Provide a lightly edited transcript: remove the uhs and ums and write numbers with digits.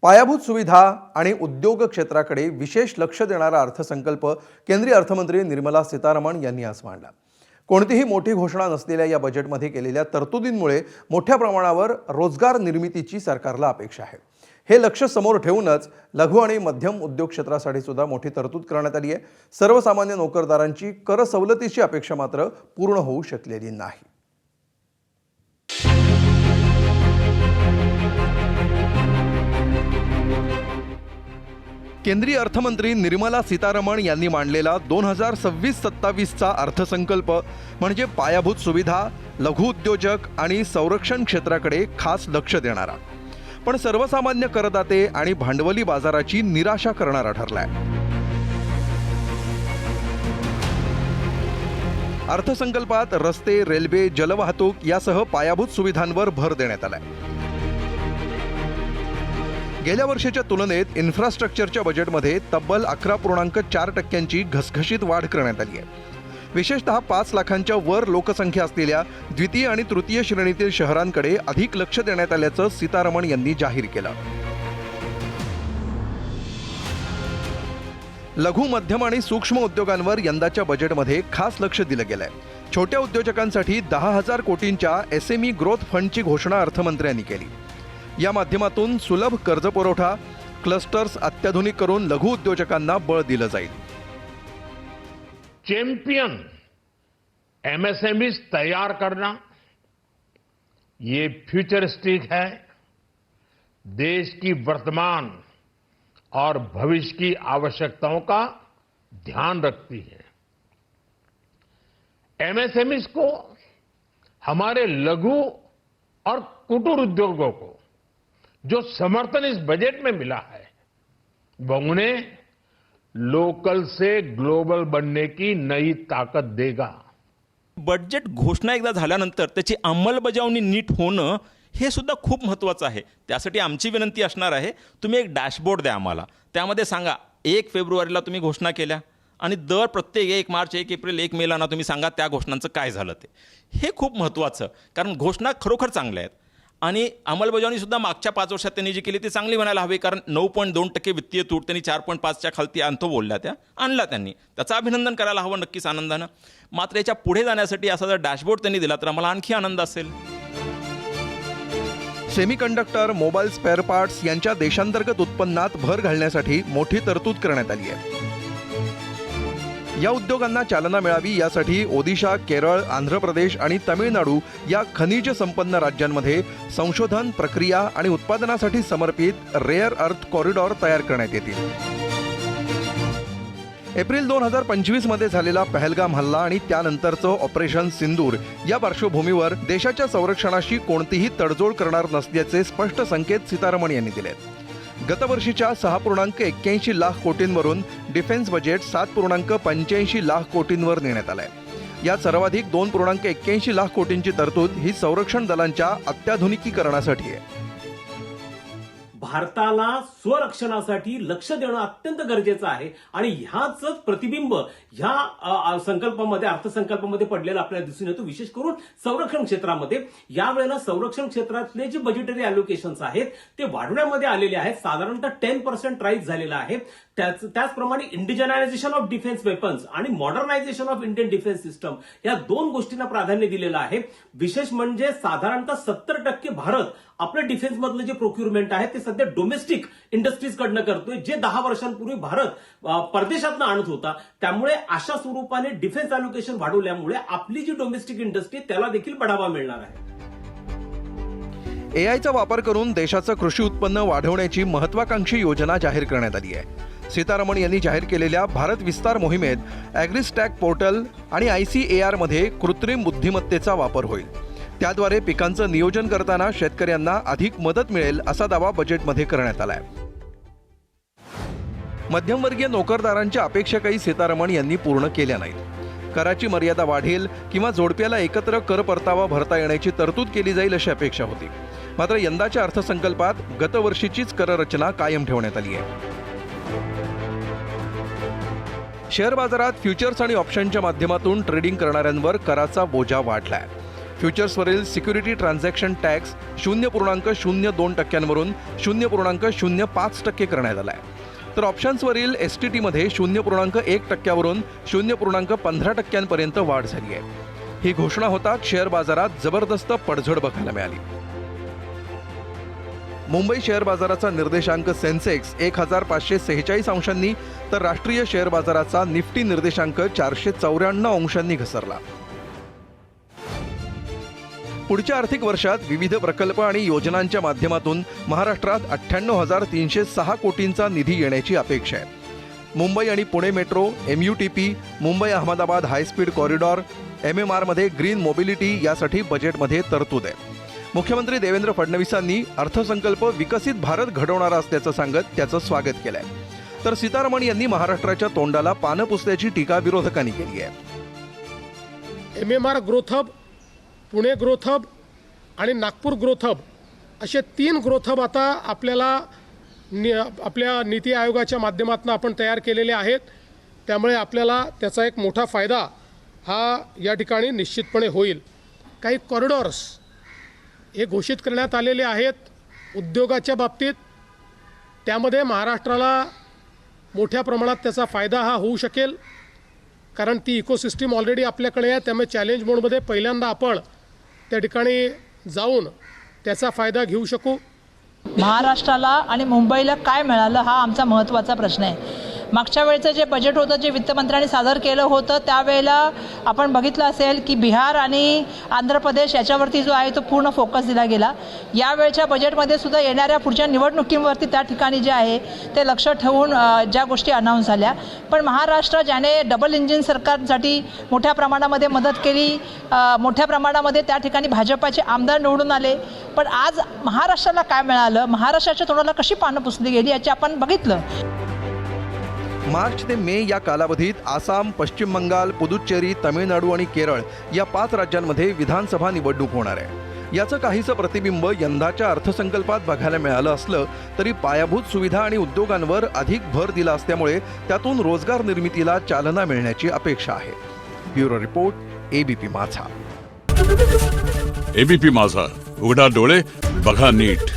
पायाभूत सुविधा आणि उद्योग क्षेत्राकडे विशेष लक्ष देणारा अर्थसंकल्प केंद्रीय अर्थमंत्री निर्मला सीतारमण यांनी आज मांडला। कोणतीही मोठी घोषणा नसलेल्या या बजेटमध्ये केलेल्या तरतुदींमुळे मोठ्या प्रमाणावर रोजगार निर्मितीची सरकारला अपेक्षा आहे। हे लक्ष समोर ठेवूनच लघु आणि मध्यम उद्योग क्षेत्रासाठी सुद्धा मोठी तरतूद करण्यात आली आहे। सर्वसामान्य नोकरदारांची कर सवलतीची अपेक्षा मात्र पूर्ण होऊ शकलेली नाही। केंद्रीय अर्थमंत्री निर्मला सीतारमण यांनी मांडलेला 2026-27चा अर्थसंकल्प म्हणजे पायाभूत सुविधा, लघु उद्योजक आणि संरक्षण क्षेत्राकडे खास लक्ष देणारा, पण सर्वसामान्य करदाते आणि भांडवली बाजाराची निराशा करणारा ठरलाय। अर्थसंकल्पात रस्ते, रेल्वे, जलवाहतूक यासह पायाभूत सुविधांवर भर देण्यात आलाय। गेल्या वर्षीच्या तुलनेत इन्फ्रास्ट्रक्चरच्या बजेटमध्ये तब्बल 11.4% घसघशीत वाढ करण्यात आली आहे। विशेषतः 5 लाखांच्या वर लोकसंख्या असलेल्या द्वितीय आणि तृतीय श्रेणीतील शहरांकडे अधिक लक्ष देण्यात आल्याचं सीतारमण यांनी जाहीर केलं। लघु, मध्यम आणि सूक्ष्म उद्योगांवर यंदाच्या बजेटमध्ये खास लक्ष दिलं गेलंय। छोट्या उद्योजकांसाठी 10,000 कोटींच्या SME ग्रोथ फंडची घोषणा अर्थमंत्र्यांनी केली। या माध्यमातून सुलभ कर्जपुरवठा, क्लस्टर्स अत्याधुनिक करून लघु उद्योजकांना बळ दिलं जाईल। चैंपियन MSMEs तैयार करना ये फ्यूचरिस्टिक है, देश की वर्तमान और भविष्य की आवश्यकताओं का ध्यान रखती है। MSMEs को, हमारे लघु और कुटीर उद्योगों को जो समर्थन इस बजट में मिला है वो उन्हें लोकल से ग्लोबल बनने की नई ताकद देगा। बजेट घोषणा एकदा झाल्यानंतर त्याची अंमलबजावणी नीट होणं हे सुद्धा खूप महत्त्वाचं आहे। त्यासाठी आमची विनंती असणार आहे, तुम्ही एक डॅशबोर्ड द्या आम्हाला, त्यामध्ये सांगा 1 फेब्रुवारीला तुम्ही घोषणा केल्या आणि दर प्रत्येक 1 मार्च, 1 एप्रिल, 1 मेला ना तुम्ही सांगा त्या घोषणांचं काय झालं ते। हे खूप महत्त्वाचं, कारण घोषणा खरोखर चांगल्या आहेत आणि अंमलबजावणी सुद्धा मागच्या 5 वर्षात त्यांनी जी केली ती चांगली म्हणायला हवी, कारण 9.2% वित्तीय तूट त्यांनी 4.5च्या खालती आणतो बोलल्या त्या आणला त्यांनी, त्याचं अभिनंदन करायला हवं नक्कीच आनंदानं। मात्र याच्या पुढे जाण्यासाठी असा जर डॅशबोर्ड त्यांनी दिला तर आम्हाला आणखी आनंद असेल। सेमीकंडक्टर, मोबाईल स्पेअर पार्ट्स यांच्या देशांतर्गत उत्पन्नात भर घालण्यासाठी मोठी तरतूद करण्यात आली आहे। या उद्योगांना चालना मिळावी यासाठी ओदिशा, केरळ, आंध्र प्रदेश आणि तमिळनाडू या खनिज संपन्न राज्यांमध्ये संशोधन, प्रक्रिया आणि उत्पादनासाठी समर्पित रेअर अर्थ कॉरिडॉर तयार करण्यात येतील। एप्रिल 2025 मध्ये झालेला पहलगाम हल्ला आणि त्यानंतरचं ऑपरेशन सिंदूर या पार्श्वभूमीवर देशाच्या संरक्षणाशी कोणतीही तडजोड करणार नसल्याचे स्पष्ट संकेत सीतारमण यांनी दिलेत। गतवर्षीच्या 6.81 लाख कोटींवरून डिफेन्स बजेट 7.85 लाख कोटींवर नेण्यात आलंय। यात सर्वाधिक 2.81 लाख कोटींची तरतूद ही संरक्षण दलांच्या अत्याधुनिकीकरणासाठी आहे। भारताला स्वरक्षणासाठी लक्ष देणं अत्यंत गरजेचं आहे आणि ह्याच प्रतिबिंब ह्या संकल्पामध्ये, अर्थसंकल्पामध्ये पडलेलं आपल्याला दिसून येतो। विशेष करून संरक्षण क्षेत्रामध्ये यावेळेला संरक्षण क्षेत्रातले जे बजेटरी अलोकेशन्स आहेत ते वाढवण्यामध्ये आलेले आहेत। साधारणतः 10% राईज झालेला आहे। त्याचप्रमाणे इंडिजनायझेशन ऑफ डिफेन्स वेपन्स आणि modernisation of Indian defence system या 2 गोष्टींना प्राधान्य दिलेलं आहे। विशेष म्हणजे साधारणतः 70% भारत आपलं डिफेन्स मधलं जे प्रोक्युरमेंट आहे ते सध्या डोमेस्टिक इंडस्ट्रीज कडनं करतोय, जे 10 वर्षांपूर्वी भारत परदेशातनं आणत होता। त्यामुळे अशा स्वरूपाने डिफेन्स अलोकेशन वाढवल्यामुळे आपली जी डोमेस्टिक इंडस्ट्री त्याला देखील बढावा मिळणार आहे। AIचा वापर करून देशाचं कृषी उत्पन्न वाढवण्याची महत्त्वाकांक्षी योजना जाहीर करण्यात आली आहे। सीतारमण यांनी जाहीर केलेल्या भारत विस्तार मोहिमेत ॲग्रीस्टॅक पोर्टल आणि ICAR मध्ये कृत्रिम बुद्धिमत्तेचा वापर होईल। त्याद्वारे पिकांचं नियोजन करताना शेतकऱ्यांना अधिक मदत मिळेल असा दावा बजेटमध्ये करण्यात आलाय। मध्यमवर्गीय नोकरदारांच्या अपेक्षा काही सीतारमण यांनी पूर्ण केल्या नाहीत। कराची मर्यादा वाढेल किंवा जोडप्याला एकत्र कर परतावा भरता येण्याची तरतूद केली जाईल अशी अपेक्षा होती। मात्र यंदाच्या अर्थसंकल्पात गतवर्षीचीच कर रचना कायम ठेवण्यात आली आहे। शेअर बाजारात फ्युचर्स आणि ऑप्शनच्या माध्यमातून ट्रेडिंग करणाऱ्यांवर कराचा बोजा वाढलाय। फ्युचर्सवरील सिक्युरिटी ट्रान्झॅक्शन टॅक्स 0.02% 0.05% करण्यात आला आहे. तर ऑप्शन्सवरील STTमध्ये 0.1% 0.15% वाढ झाली आहे. ही घोषणा होताच शेअर बाजारात जबरदस्त पडझड बघायला मिळाली. मुंबई शेअर बाजाराचा निर्देशांक सेन्सेक्स 1546 अंशांनी तर राष्ट्रीय शेअर बाजाराचा निफ्टी निर्देशांक 494 अंशांनी घसरला. पुढच्या आर्थिक वर्षात विविध प्रकल्प आणि योजनांच्या माध्यमातून महाराष्ट्रात 98,306 कोटींचा निधी येण्याची अपेक्षा आहे. मुंबई आणि Pune metro, MUTP, Mumbai Ahmedabad high speed corridor, MMRमध्ये ग्रीन मोबिलिटी यासाठी बजेटमध्ये तरतूद आहे. मुख्यमंत्री देवेंद्र फडणवीसांनी अर्थसंकल्प विकसित भारत घडवणारा असल्याचं सांगत त्याचं स्वागत केलंय. तर सीतारामन यांनी महाराष्ट्राच्या तोंडाला पानं पुसल्याची टीका विरोधकांनी केली आहे. MMR growth hub, Pune growth hub आणि नागपूर ग्रोथ हब असे 3 ग्रोथ हब आता आपल्या नीती आयोगाच्या माध्यमातून आपण तयार केलेले आहेत. त्यामुळे आपल्याला त्याचा एक मोठा फायदा हा या ठिकाणी निश्चितपणे होईल. काही कॉरिडॉर्स हे घोषित करण्यात आलेले आहेत उद्योगाच्या बाबतीत. त्यामध्ये महाराष्ट्राला मोठ्या प्रमाणात त्याचा फायदा हा होऊ शकेल, कारण ती इकोसिस्टीम ऑलरेडी आपल्याकडे आहे. त्यामुळे चॅलेंज मोडमध्ये पहिल्यांदा आपण त्या ठिकाणी जाऊन त्याचा फायदा घेऊ शकू. महाराष्ट्राला आणि मुंबईला काय मिळालं हा आमचा महत्त्वाचा प्रश्न आहे. मागच्या वेळेचं जे बजेट होतं, जे वित्तमंत्र्यांनी सादर केलं होतं, त्यावेळेला आपण बघितलं असेल की बिहार आणि आंध्र प्रदेश याच्यावरती जो आहे तो पूर्ण फोकस दिला गेला. यावेळच्या बजेटमध्ये सुद्धा येणाऱ्या पुढच्या निवडणुकींवरती त्या ठिकाणी जे आहे ते लक्ष ठेवून ज्या गोष्टी अनाऊन्स झाल्या. पण महाराष्ट्र ज्याने डबल इंजिन सरकारसाठी मोठ्या प्रमाणामध्ये मदत केली, मोठ्या प्रमाणामध्ये त्या ठिकाणी भाजपाचे आमदार निवडून आले, पण आज महाराष्ट्राला काय मिळालं, महाराष्ट्राच्या तोंडाला कशी पानं पुसली गेली याचे आपण बघितलं. मार्च ते मे या कालावधीत आसाम, पश्चिम बंगाल, पुदुच्चेरी, तमिळनाडू आणि केरळ या 5 राज्यांमध्ये विधानसभा निवडणूक होणार आहे. याचं काहीसं प्रतिबिंब यंदाच्या अर्थसंकल्पात बघायला मिळालं असलं तरी पायाभूत सुविधा आणि उद्योगांवर अधिक भर दिला असल्यामुळे त्यातून रोजगार निर्मितीला चालना मिळण्याची अपेक्षा आहे. ब्युरो रिपोर्ट, ABP माझा. ABP माझा, उघडा डोळे बघा नीट.